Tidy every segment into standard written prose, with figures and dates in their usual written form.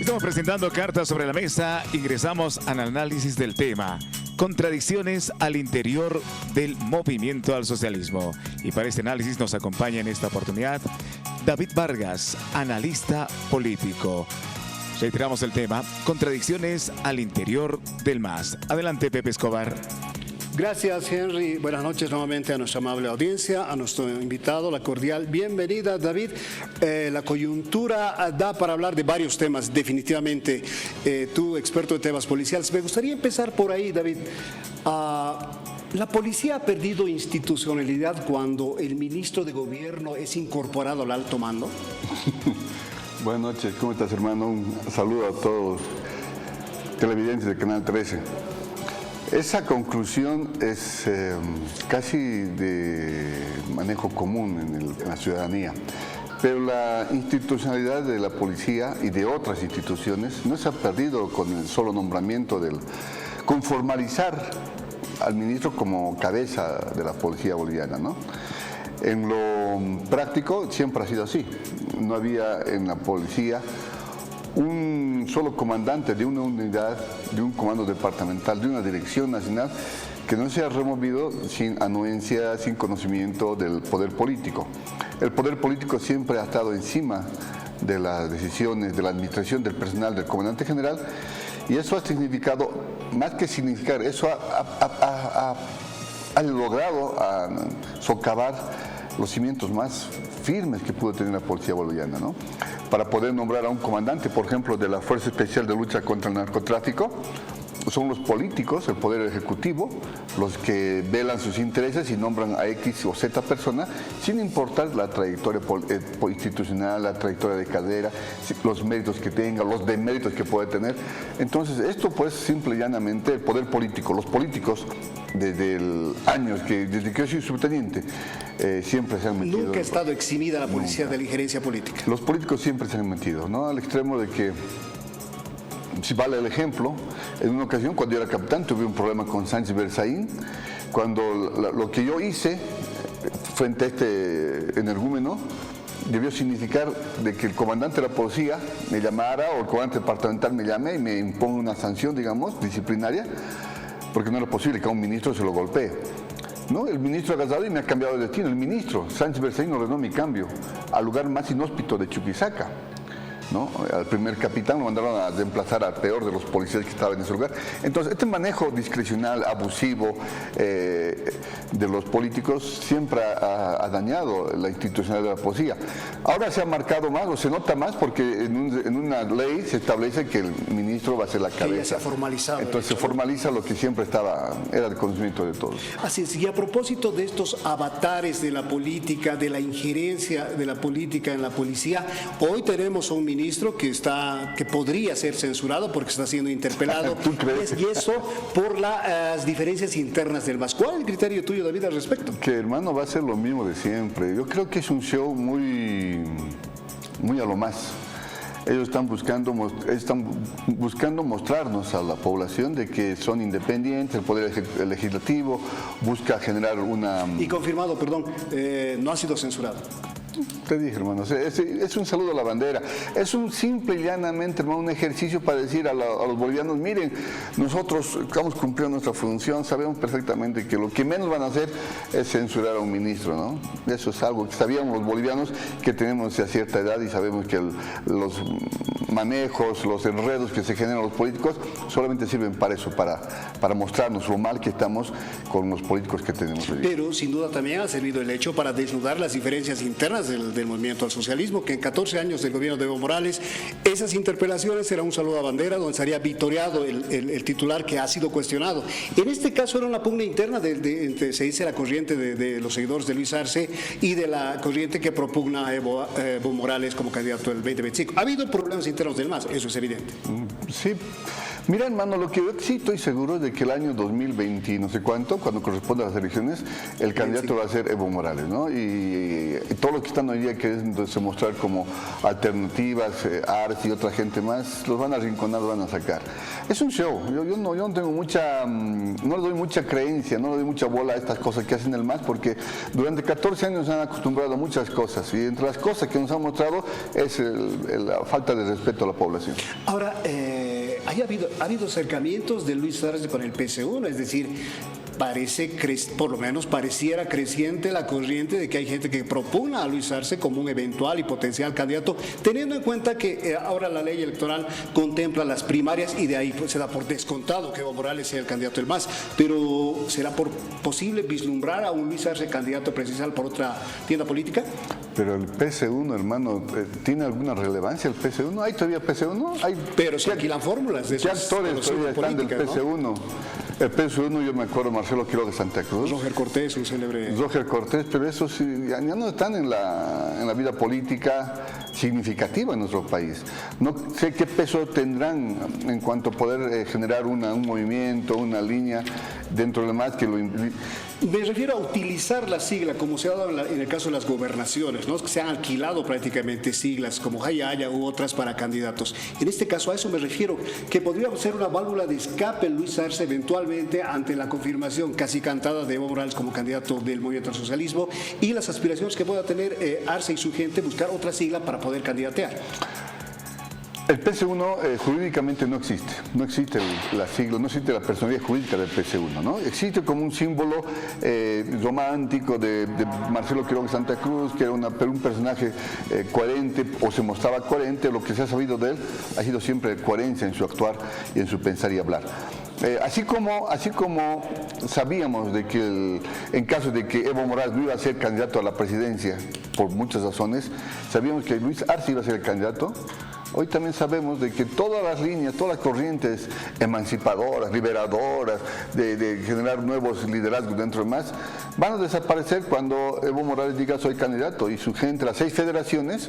Estamos presentando cartas sobre la mesa. Ingresamos al análisis del tema. Contradicciones al interior del movimiento al socialismo. Y para este análisis nos acompaña en esta oportunidad David Vargas, analista político. Reiteramos el tema, contradicciones al interior del MAS. Adelante, Pepe Escobar. Gracias, Henry. Buenas noches nuevamente a nuestra amable audiencia, a nuestro invitado, la cordial bienvenida, David. La coyuntura da para hablar de varios temas, definitivamente. Tú, experto en temas policiales, me gustaría empezar por ahí, David. ¿La policía ha perdido institucionalidad cuando el ministro de Gobierno es incorporado al alto mando? Buenas noches, ¿cómo estás, hermano? Un saludo a todos los televidentes del Canal 13. Esa conclusión es casi de manejo común en la ciudadanía, pero la institucionalidad de la policía y de otras instituciones no se ha perdido con el solo nombramiento con formalizar al ministro como cabeza de la policía boliviana, ¿no? En lo práctico siempre ha sido así. No había en la policía un solo comandante de una unidad, de un comando departamental, de una dirección nacional que no se ha removido sin anuencia, sin conocimiento del poder político. El poder político siempre ha estado encima de las decisiones, de la administración, del personal, del comandante general, y eso ha significado, más que significar, eso ha logrado socavar los cimientos más firmes que pudo tener la policía boliviana, ¿no? Para poder nombrar a un comandante, por ejemplo, de la Fuerza Especial de Lucha contra el Narcotráfico, son los políticos, el Poder Ejecutivo, los que velan sus intereses y nombran a X o Z persona, sin importar la trayectoria institucional, la trayectoria de carrera, los méritos que tenga, los deméritos que puede tener. Entonces, esto pues simple y llanamente el poder político, los políticos desde que yo soy subteniente, siempre se han metido. Nunca ha estado eximida la policía de la injerencia política. Los políticos siempre se han metido, ¿no? Al extremo de que, si vale el ejemplo, en una ocasión cuando yo era capitán tuve un problema con Sánchez Berzaín, cuando lo que yo hice frente a este energúmeno debió significar de que el comandante de la policía me llamara o el comandante departamental me llame y me imponga una sanción, digamos, disciplinaria, porque no era posible que a un ministro se lo golpee. ¿No? El ministro Agazado y me ha cambiado de destino. El ministro Sánchez Berzaín ordenó mi cambio al lugar más inhóspito de Chuquisaca, ¿no? Al primer capitán lo mandaron a reemplazar al peor de los policías que estaban en ese lugar. Entonces, este manejo discrecional, abusivo de los políticos siempre ha dañado la institucionalidad de la policía. Ahora se ha marcado más o se nota más porque en una ley se establece que el ministro va a ser la cabeza. Que ya se ha formalizado. Entonces se formaliza lo que siempre era de conocimiento de todos. Así es, y a propósito de estos avatares de la política, de la injerencia de la política en la policía, hoy tenemos a un ministro que podría ser censurado porque está siendo interpelado. ¿Tú crees? Y eso por las diferencias internas del MAS. ¿Cuál es el criterio tuyo, David, al respecto? Que, hermano, va a ser lo mismo de siempre. Yo creo que es un show muy a lo más. Ellos están buscando mostrarnos a la población de que son independientes, el Poder Legislativo busca generar una... Y confirmado, perdón, no ha sido censurado. Te dije, hermano, es un saludo a la bandera. Es un simple y llanamente, hermano, un ejercicio para decir a los bolivianos, miren, nosotros estamos cumpliendo nuestra función, sabemos perfectamente que lo que menos van a hacer es censurar a un ministro, ¿no? Eso es algo que sabíamos los bolivianos que tenemos a cierta edad y sabemos que los manejos, los enredos que se generan los políticos solamente sirven para eso, para mostrarnos lo mal que estamos con los políticos que tenemos hoy. Pero sin duda también ha servido el hecho para desnudar las diferencias internas del movimiento al socialismo, que en 14 años del gobierno de Evo Morales, esas interpelaciones era un saludo a bandera donde estaría victoriado el titular que ha sido cuestionado. En este caso era una pugna interna entre, se dice, la corriente de los seguidores de Luis Arce y de la corriente que propugna a Evo Morales como candidato del 2025. Ha habido problemas internos del MAS, eso es evidente. Sí. Mira, hermano, lo que yo sí estoy seguro es de que el año 2020, no sé cuánto, cuando corresponde a las elecciones, el candidato va a ser Evo Morales, ¿no? Y todo lo que que están hoy día queriéndose mostrar como alternativas, ARS y otra gente más, los van a arrinconar, los van a sacar. Es un show. Yo no tengo mucha, no le doy mucha creencia, no le doy mucha bola a estas cosas que hacen el MAS, porque durante 14 años se han acostumbrado a muchas cosas, y entre las cosas que nos han mostrado es la falta de respeto a la población. Ahora, ha habido acercamientos de Luis Arce con el PC1, es decir, por lo menos pareciera creciente la corriente de que hay gente que propugna a Luis Arce como un eventual y potencial candidato, teniendo en cuenta que ahora la ley electoral contempla las primarias y de ahí pues, se da por descontado que Evo Morales sea el candidato del MAS, pero ¿será posible vislumbrar a un Luis Arce candidato presidencial por otra tienda política? Pero el PC1, hermano, ¿tiene alguna relevancia el PC1? ¿Hay todavía PC1? Pero se alquilan fórmulas de esos. ¿Qué actores todavía están del PC1? ¿No? El PC1, yo me acuerdo, Marcelo Quiroga de Santa Cruz. Roger Cortés, un célebre. Roger Cortés, pero esos ya no están en la vida política significativa en nuestro país. No sé qué peso tendrán en cuanto a poder generar un movimiento, una línea dentro de más que lo... Me refiero a utilizar la sigla, como se ha dado en el caso de las gobernaciones, ¿no? Que se han alquilado prácticamente siglas como Jayaya u otras para candidatos. En este caso a eso me refiero, que podría ser una válvula de escape Luis Arce eventualmente ante la confirmación casi cantada de Evo Morales como candidato del movimiento al socialismo y las aspiraciones que pueda tener Arce y su gente buscar otra sigla para poder candidatear. El PC1 jurídicamente no existe la sigla, no existe la personalidad jurídica del PC1, ¿no? Existe como un símbolo romántico de Marcelo Quiroga de Santa Cruz, que era un personaje coherente, o se mostraba coherente. Lo que se ha sabido de él ha sido siempre coherencia en su actuar y en su pensar y hablar. Así como sabíamos de que en caso de que Evo Morales no iba a ser candidato a la presidencia por muchas razones, sabíamos que Luis Arce iba a ser el candidato. Hoy también sabemos de que todas las líneas, todas las corrientes emancipadoras, liberadoras, de generar nuevos liderazgos dentro del MAS, van a desaparecer cuando Evo Morales diga soy candidato y su gente, las 6 federaciones,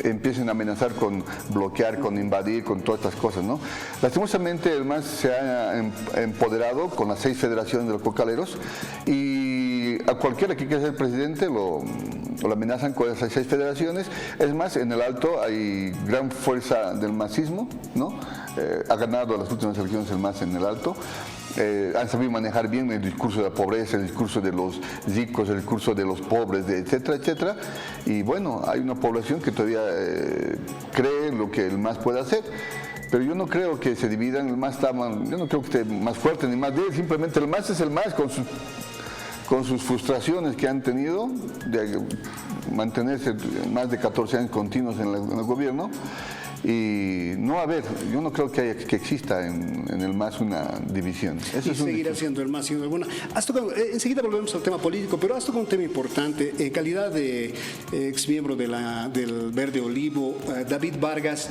empiecen a amenazar con bloquear, con invadir, con todas estas cosas, ¿no? Lastimosamente el MAS se ha empoderado con las 6 federaciones de los cocaleros y a cualquiera que quiera ser presidente lo amenazan con esas 6 federaciones. Es más, en el Alto hay gran fuerza del masismo, ¿no? Ha ganado las últimas elecciones el MAS en el Alto. Han sabido manejar bien el discurso de la pobreza, el discurso de los ricos, el discurso de los pobres, etcétera, etcétera. Y bueno, hay una población que todavía cree lo que el MAS puede hacer. Pero yo no creo que se dividan, el MAS yo no creo que esté más fuerte ni más débil, simplemente el MAS es el MAS con sus frustraciones que han tenido de mantenerse más de 14 años continuos en el gobierno. Y yo no creo que exista en el MAS una división. Eso y seguirá siendo el MAS siendo alguna. Enseguida volvemos al tema político, pero has tocado un tema importante. En calidad de ex miembro del Verde Olivo, David Vargas,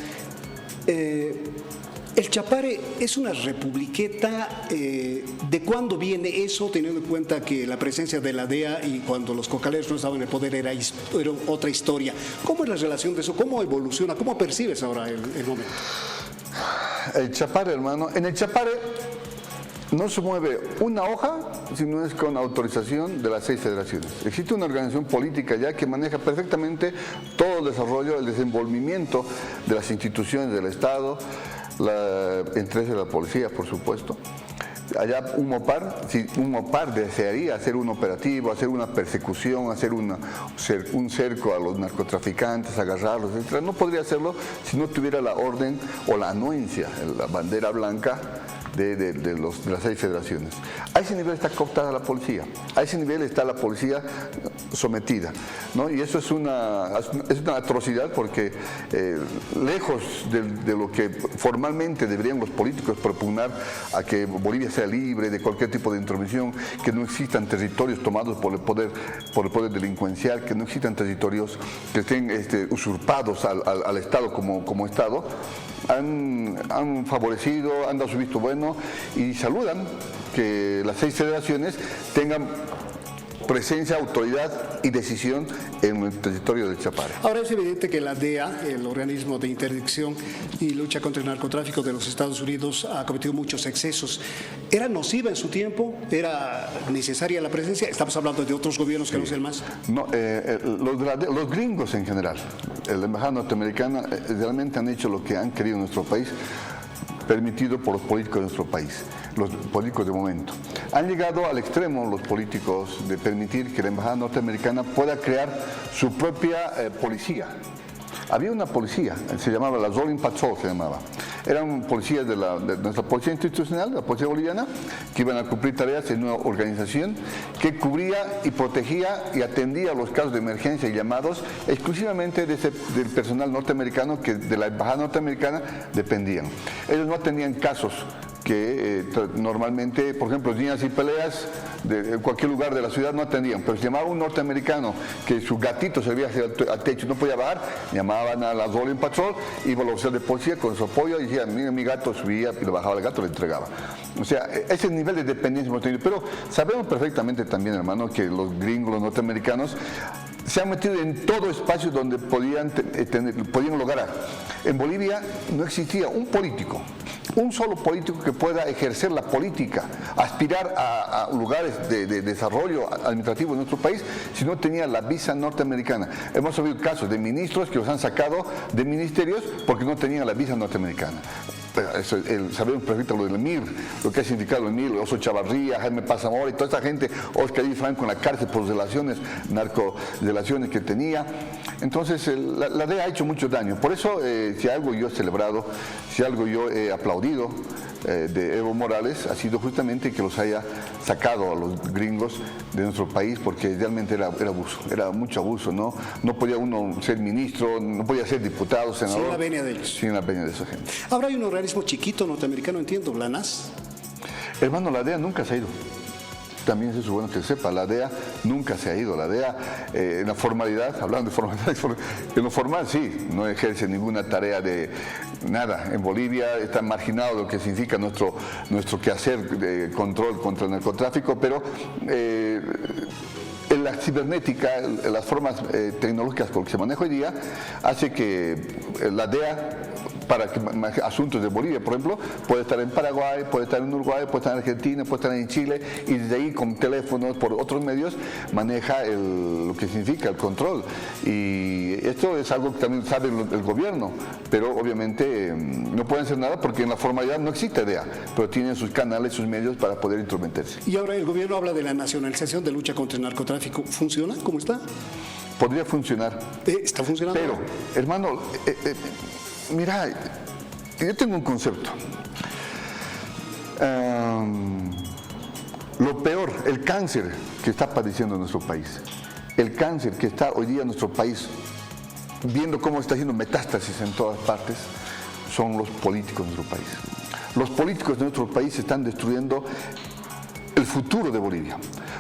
el Chapare es una republiqueta. ¿De cuándo viene eso, teniendo en cuenta que la presencia de la DEA y cuando los cocaleros no estaban en el poder era otra historia? ¿Cómo es la relación de eso? ¿Cómo evoluciona? ¿Cómo percibes ahora el momento? El Chapare, hermano, en el Chapare no se mueve una hoja si no es con autorización de las 6 federaciones. Existe una organización política ya que maneja perfectamente todo el desarrollo, el desenvolvimiento de las instituciones del Estado, entre ellas la policía, por supuesto. Allá si un MOPAR desearía hacer un operativo, hacer una persecución, hacer un cerco a los narcotraficantes, agarrarlos, etc., no podría hacerlo si no tuviera la orden o la anuencia, la bandera blanca de las 6 federaciones. A ese nivel está cooptada la policía, a ese nivel está la policía sometida, ¿no? Y eso es una atrocidad porque lejos de lo que formalmente deberían los políticos propugnar a que Bolivia sea libre de cualquier tipo de intervención, que no existan territorios tomados por el poder delincuencial, que no existan territorios que estén usurpados al Estado como Estado, han favorecido, han dado su visto bueno y saludan que las 6 federaciones tengan presencia, autoridad y decisión en el territorio del Chapare. Ahora es evidente que la DEA, el organismo de interdicción y lucha contra el narcotráfico de los Estados Unidos, ha cometido muchos excesos. ¿Era nociva en su tiempo? ¿Era necesaria la presencia? Estamos hablando de otros gobiernos que no sean más. No, los gringos en general, la embajada norteamericana, realmente han hecho lo que han querido en nuestro país, permitido por los políticos de nuestro país, los políticos de momento. Han llegado al extremo los políticos de permitir que la embajada norteamericana pueda crear su propia policía. Había una policía, se llamaba la Rolling Patrol, se llamaba. Eran policías de nuestra policía institucional, la policía boliviana, que iban a cumplir tareas en una organización que cubría y protegía y atendía los casos de emergencia y llamados exclusivamente del personal norteamericano que de la embajada norteamericana dependían. Ellos no tenían casos que normalmente, por ejemplo, niñas y peleas de cualquier lugar de la ciudad no atendían, pero si llamaba un norteamericano que su gatito se había ido al techo y no podía bajar, llamaban a la Rolling Patrol, iba la oficial de policía con su apoyo y decía, mira, mi gato subía y lo bajaba el gato, le entregaba. O sea, ese nivel de dependencia hemos tenido, pero sabemos perfectamente también, hermano, que los gringos, los norteamericanos, se han metido en todo espacio donde podían lograr. En Bolivia no existía un político, un solo político que pueda ejercer la política, aspirar a lugares de desarrollo administrativo en nuestro país, si no tenía la visa norteamericana. Hemos sabido casos de ministros que los han sacado de ministerios porque no tenían la visa norteamericana. Sabemos perfecto lo del MIR, lo que ha significado el MIR, Oso Chavarría, Jaime Pazamora y toda esta gente, Oscar I. Franco en la cárcel por narcorelaciones que tenía. Entonces la DEA ha hecho mucho daño. Por eso, si algo yo he celebrado, si algo yo he aplaudido de Evo Morales, ha sido justamente que los haya sacado a los gringos de nuestro país, porque realmente era abuso, era mucho abuso, ¿no? No podía uno ser ministro, no podía ser diputado, senador. Sin la venia de ellos. Sin la venia de esa gente. Ahora hay un organismo chiquito norteamericano, entiendo, la NAS. Hermano, la DEA nunca se ha ido. También es bueno que sepa, la DEA nunca se ha ido. La DEA, en la formalidad, hablando de formalidad, en lo formal sí, no ejerce ninguna tarea de nada. En Bolivia está marginado lo que significa nuestro quehacer de control contra el narcotráfico, pero en la cibernética, en las formas tecnológicas con que se maneja hoy día, hace que la DEA, para asuntos de Bolivia, por ejemplo, puede estar en Paraguay, puede estar en Uruguay, puede estar en Argentina, puede estar en Chile, y desde ahí con teléfonos, por otros medios, maneja lo que significa el control. Y esto es algo que también sabe el gobierno, pero obviamente no pueden hacer nada porque en la formalidad no existe DEA, pero tienen sus canales, sus medios para poder intrometerse. Y ahora el gobierno habla de la nacionalización de lucha contra el narcotráfico. ¿Funciona? ¿Cómo está? Podría funcionar. ¿Está funcionando? Pero, hermano, mira, yo tengo un concepto. Lo peor, el cáncer que está padeciendo nuestro país, el cáncer que está hoy día en nuestro país, viendo cómo está haciendo metástasis en todas partes, son los políticos de nuestro país. Los políticos de nuestro país están destruyendo el futuro de Bolivia.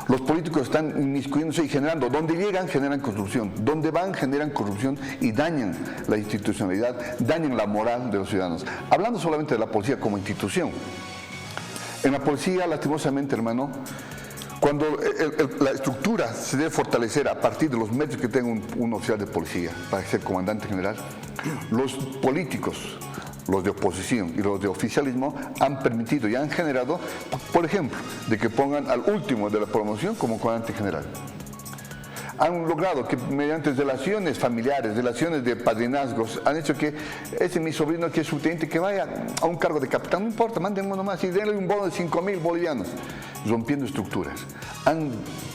Los políticos están inmiscuyéndose y generando, donde llegan generan corrupción, donde van generan corrupción y dañan la institucionalidad, dañan la moral de los ciudadanos. Hablando solamente de la policía como institución, en la policía, lastimosamente, hermano, cuando la estructura se debe fortalecer a partir de los medios que tenga un oficial de policía para ser comandante general, los políticos, los de oposición y los de oficialismo han permitido y han generado, por ejemplo, de que pongan al último de la promoción como comandante general. Han logrado que mediante relaciones familiares, relaciones de padrinazgos, han hecho que ese mi sobrino que es subteniente que vaya a un cargo de capitán, no importa, manden uno más y denle un bono de 5.000 bolivianos, rompiendo estructuras. Han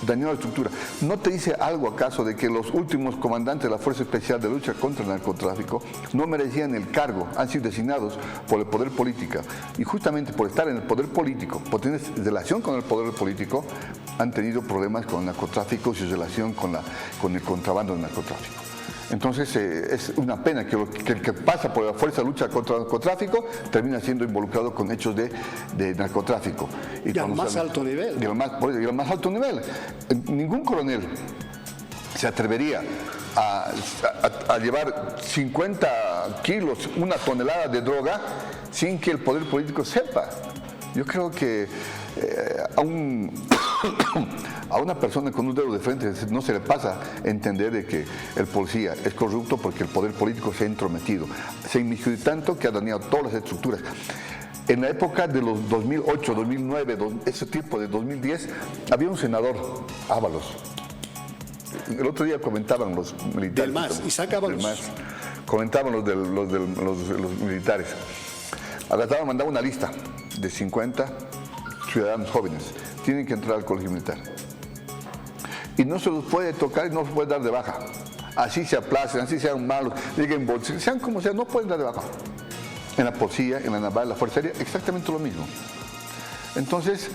dañado la estructura. ¿No te dice algo acaso de que los últimos comandantes de la Fuerza Especial de Lucha contra el Narcotráfico no merecían el cargo, han sido designados por el poder político y justamente por estar en el poder político, por tener relación con el poder político, han tenido problemas con el narcotráfico y su relación con el contrabando del narcotráfico? Entonces es una pena que el que pasa por la fuerza de lucha contra el narcotráfico termina siendo involucrado con hechos de narcotráfico. Y al más alto nivel. Y al más alto nivel. Ningún coronel se atrevería a llevar 50 kilos, una tonelada de droga sin que el poder político sepa. Yo creo que a una persona con un dedo de frente no se le pasa entender de que el policía es corrupto porque el poder político se ha entrometido, se ha inmiscuido tanto que ha dañado todas las estructuras. En la época de los 2008, 2009, ese tipo de 2010, había un senador, Ábalos. El otro día comentaban los militares. Del MAS, Isaac Ábalos. Comentaban los militares. Agarraban, mandaban una lista de 50 ciudadanos jóvenes. Tienen que entrar al colegio militar. Y no se los puede tocar y no se puede dar de baja. Así se aplacen, así sean malos, lleguen bolsos, sean como sean, no pueden dar de baja. En la policía, en la naval, en la fuerza aérea, exactamente lo mismo. Entonces,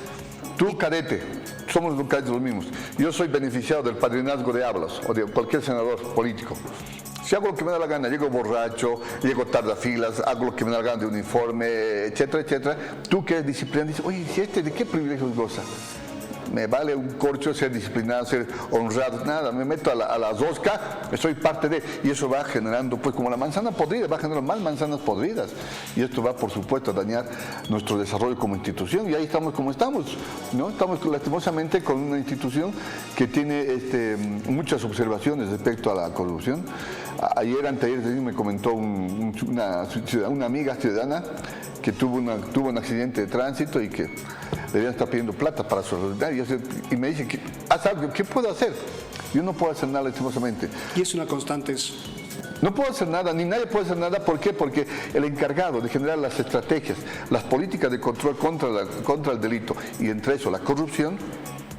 tú cadete, somos los cadetes los mismos. Yo soy beneficiado del padrinazgo de Ábalos o de cualquier senador político. Si hago lo que me da la gana, llego borracho, llego tarde a filas, hago lo que me da la gana de uniforme, etcétera, etcétera, tú que eres disciplinado dices, oye, ¿si ¿de qué privilegios goza? Me vale un corcho ser disciplinado, ser honrado, nada, me meto a la rosca, soy parte de, y eso va generando, pues como la manzana podrida, va generando más manzanas podridas, y esto va por supuesto a dañar nuestro desarrollo como institución, y ahí estamos como estamos, ¿no? Estamos lastimosamente con una institución que tiene muchas observaciones respecto a la corrupción. Ayer, anteayer, me comentó una amiga ciudadana que tuvo un accidente de tránsito y que debían estar pidiendo plata para su realidad. Y me dice, haz algo, ¿qué puedo hacer? Yo no puedo hacer nada lastimosamente. Y es una constante eso. No puedo hacer nada, ni nadie puede hacer nada. ¿Por qué? Porque el encargado de generar las estrategias, las políticas de control contra el delito y entre eso la corrupción,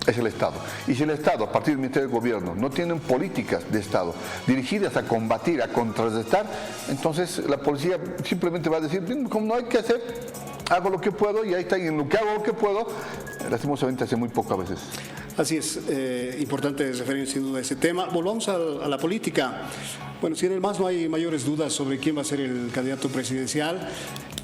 es el Estado. Y si el Estado, a partir del Ministerio de Gobierno, no tienen políticas de Estado dirigidas a combatir, a contrarrestar, entonces la policía simplemente va a decir, como no hay que hacer, hago lo que puedo y ahí está, y en lo que hago lo que puedo, lastimosamente hace muy poco a veces. Así es, importante referir sin duda a ese tema. Volvamos a la política. Bueno, si en el MAS no hay mayores dudas sobre quién va a ser el candidato presidencial,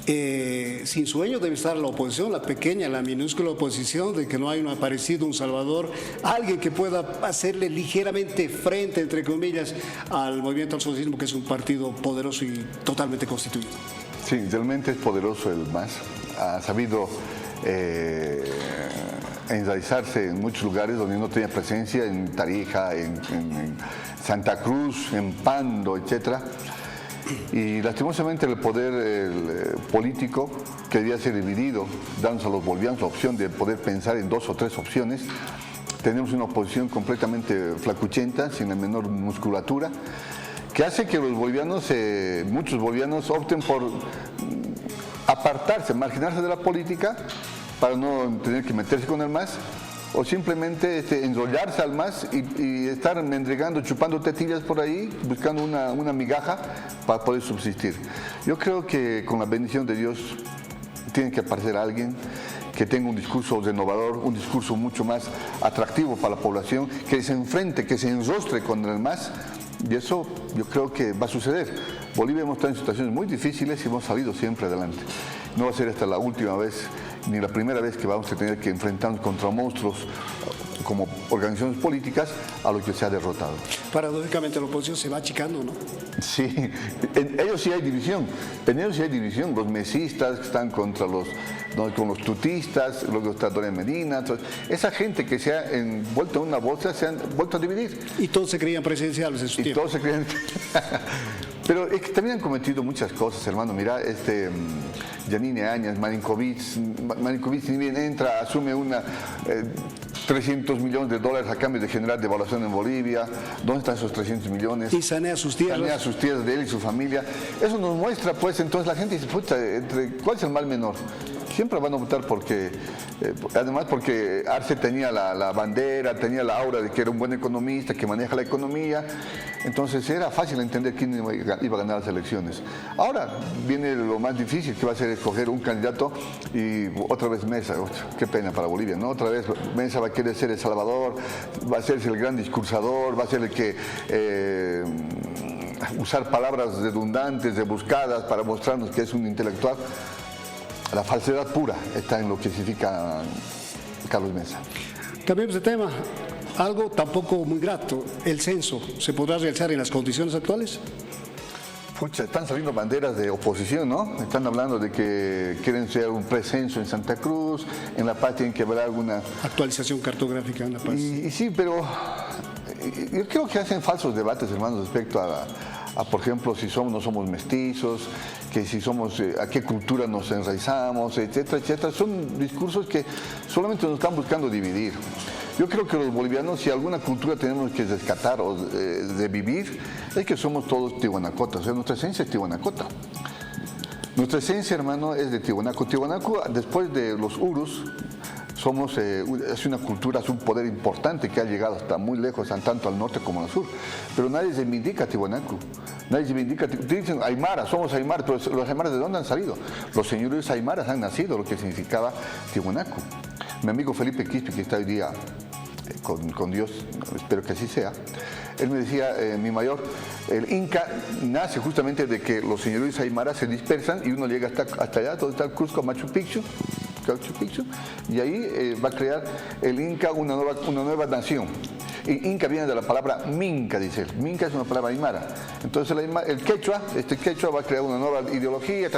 sin sueño debe estar la oposición, la pequeña, la minúscula oposición, de que no hay aparecido un salvador, alguien que pueda hacerle ligeramente frente, entre comillas, al movimiento al socialismo, que es un partido poderoso y totalmente constituido. Sí, realmente es poderoso el MAS, ha sabido enraizarse en muchos lugares donde no tenía presencia, en Tarija, en Santa Cruz, en Pando, etcétera. Y lastimosamente el poder político que debía ser dividido, dándonos a los bolivianos la opción de poder pensar en 2 o 3 opciones. Tenemos una oposición completamente flacuchenta, sin la menor musculatura, que hace que los bolivianos, muchos bolivianos opten por apartarse, marginarse de la política para no tener que meterse con el MAS, o simplemente enrollarse al MAS y estar mendigando, chupando tetillas por ahí, buscando una migaja para poder subsistir. Yo creo que con la bendición de Dios tiene que aparecer alguien que tenga un discurso renovador, un discurso mucho más atractivo para la población, que se enfrente, que se enrostre con el MAS, y eso yo creo que va a suceder. Bolivia hemos estado en situaciones muy difíciles y hemos salido siempre adelante. No va a ser esta la última vez ni la primera vez que vamos a tener que enfrentarnos contra monstruos como organizaciones políticas a los que se ha derrotado. Paradójicamente la oposición se va achicando, ¿no? Sí, en ellos sí hay división, los mesistas que están con los tutistas, luego está Doria Medina, entonces, esa gente que se ha envuelto en una bolsa se han vuelto a dividir. Y todos se creían presidenciales en su tiempo. Todos se creían... Pero es que también han cometido muchas cosas, hermano. Mira, Yanine Áñez, Marinkovic ni bien entra, asume 300 millones de dólares a cambio de generar devaluación en Bolivia. ¿Dónde están esos 300 millones? Y sanea sus tierras. Sanea sus tierras de él y su familia. Eso nos muestra, pues, entonces la gente dice, puta, ¿cuál es el mal menor? Siempre van a votar porque, además porque Arce tenía la bandera, tenía la aura de que era un buen economista, que maneja la economía, entonces era fácil entender quién iba a ganar las elecciones. Ahora viene lo más difícil, que va a ser escoger un candidato y otra vez Mesa, qué pena para Bolivia, ¿no? Otra vez Mesa va a querer ser el salvador, va a ser el gran discursador, va a ser el que... usar palabras redundantes, rebuscadas para mostrarnos que es un intelectual. La falsedad pura está en lo que significa Carlos Mesa. Cambiemos de tema. Algo tampoco muy grato, el censo. ¿Se podrá realizar en las condiciones actuales? Pucha, están saliendo banderas de oposición, ¿no? Están hablando de que quieren hacer un precenso en Santa Cruz, en La Paz tienen que haber alguna... Actualización cartográfica en La Paz. Y sí, pero yo creo que hacen falsos debates, hermanos, respecto a por ejemplo, si somos o no somos mestizos, que si somos, a qué cultura nos enraizamos, etcétera, etcétera. Son discursos que solamente nos están buscando dividir. Yo creo que los bolivianos, si alguna cultura tenemos que rescatar o de vivir, es que somos todos tihuanacotas. O sea, nuestra esencia es tihuanacota. Nuestra esencia, hermano, es de Tiwanaku. Tiwanaku, después de los urus, es una cultura, es un poder importante que ha llegado hasta muy lejos, tanto al norte como al sur. Pero nadie reivindica a Tiwanaku. Nadie reivindica, dicen Aymara, somos Aymara, pero los Aymaras ¿de dónde han salido? Los señores Aymaras han nacido, lo que significaba Tiwanaku. Mi amigo Felipe Quispe, que está hoy día con Dios, espero que así sea, él me decía, mi mayor, el Inca nace justamente de que los señores Aymaras se dispersan y uno llega hasta allá, donde está el Cusco, Machu Picchu, y ahí va a crear el Inca una nueva nación. Y Inca viene de la palabra Minca, dice él. Minca es una palabra aymara. Entonces el quechua, quechua va a crear una nueva ideología,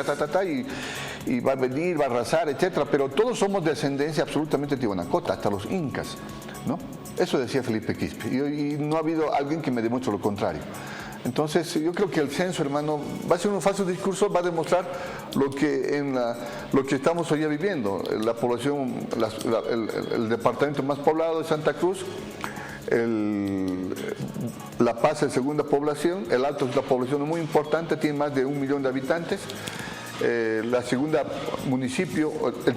y va a venir, va a arrasar, etcétera. Pero todos somos de ascendencia absolutamente tihuanacota, hasta los incas, ¿no? Eso decía Felipe Quispe. Y no ha habido alguien que me demuestre lo contrario. Entonces, yo creo que el censo, hermano, va a ser un falso discurso, va a demostrar lo que estamos hoy viviendo. La población, el departamento más poblado de Santa Cruz, La Paz es segunda población, el Alto es una población muy importante, tiene más de 1 millón de habitantes. El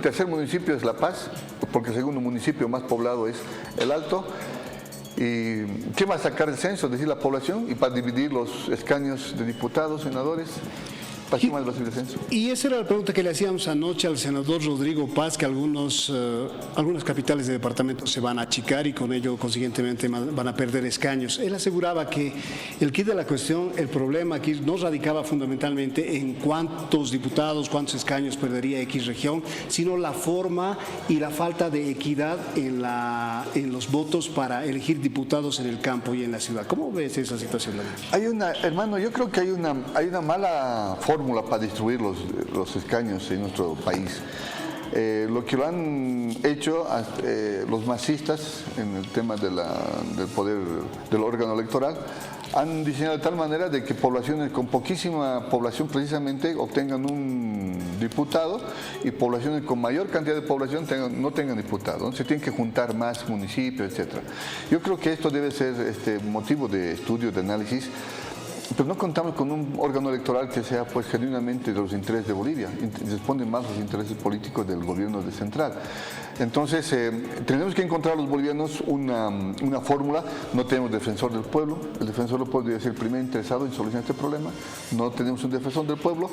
tercer municipio es La Paz, porque el segundo municipio más poblado es el Alto. ¿Y qué va a sacar el censo? Es decir, la población, y para dividir los escaños de diputados, senadores. ¿Para qué más va a ser el censo? Y esa era la pregunta que le hacíamos anoche al senador Rodrigo Paz, que algunas capitales de departamento se van a achicar y con ello, consiguientemente, van a perder escaños. Él aseguraba que el quid de la cuestión, el problema aquí no radicaba fundamentalmente en cuántos diputados, cuántos escaños perdería X región, sino la forma y la falta de equidad en los votos para elegir diputados en el campo y en la ciudad. ¿Cómo ves esa situación, David? Hermano, yo creo que hay una mala fórmula para distribuir los escaños en nuestro país. Lo que lo han hecho los masistas en el tema del poder del órgano electoral han diseñado de tal manera de que poblaciones con poquísima población precisamente obtengan un diputado y poblaciones con mayor cantidad de población no tengan diputado. Se tienen que juntar más municipios, etc. Yo creo que esto debe ser motivo de estudio, de análisis. Pero no contamos con un órgano electoral que sea pues genuinamente de los intereses de Bolivia, responde más a los intereses políticos del gobierno de central. Entonces, tenemos que encontrar a los bolivianos una fórmula. No tenemos defensor del pueblo, el defensor del pueblo debe ser el primer interesado en solucionar este problema, no tenemos un defensor del pueblo.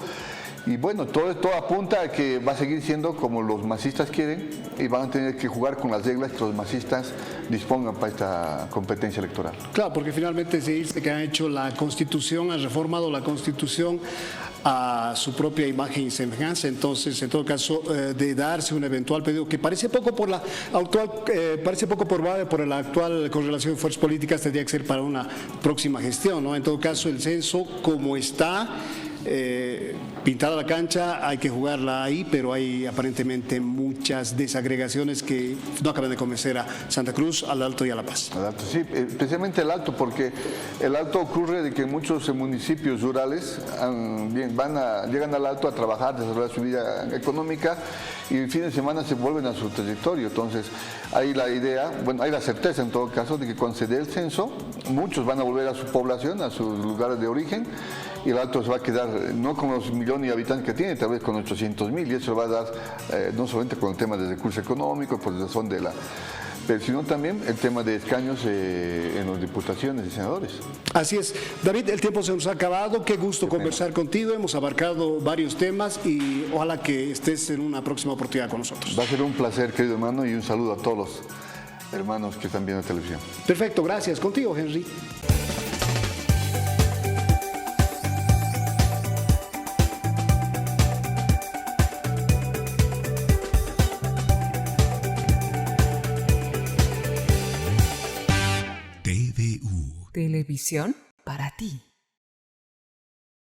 Y bueno, todo apunta a que va a seguir siendo como los masistas quieren y van a tener que jugar con las reglas que los masistas dispongan para esta competencia electoral. Claro, porque finalmente se dice que han hecho la Constitución, han reformado la Constitución a su propia imagen y semejanza. Entonces, en todo caso, de darse un eventual pedido que parece poco por la actual correlación de fuerzas políticas, tendría que ser para una próxima gestión, ¿no? En todo caso, el censo como está pintada la cancha, hay que jugarla ahí, pero hay aparentemente muchas desagregaciones que no acaban de convencer a Santa Cruz, al Alto y a La Paz. Al Alto, sí, especialmente el Alto, porque el Alto ocurre de que muchos municipios rurales llegan al Alto a trabajar, desarrollar su vida económica y el fin de semana se vuelven a su territorio. Entonces, hay la idea, hay la certeza en todo caso de que cuando se dé el censo, muchos van a volver a su población, a sus lugares de origen, y el Alto se va a quedar no con los millones de habitantes que tiene, tal vez con 800,000, y eso le va a dar no solamente con el tema de recursos económicos, por razón pero sino también el tema de escaños en las diputaciones y senadores. Así es. David, el tiempo se nos ha acabado. Qué gusto conversar contigo. Hemos abarcado varios temas y ojalá que estés en una próxima oportunidad con nosotros. Va a ser un placer, querido hermano, y un saludo a todos los hermanos que están viendo televisión. Perfecto, gracias. Contigo, Henry. Televisión para ti.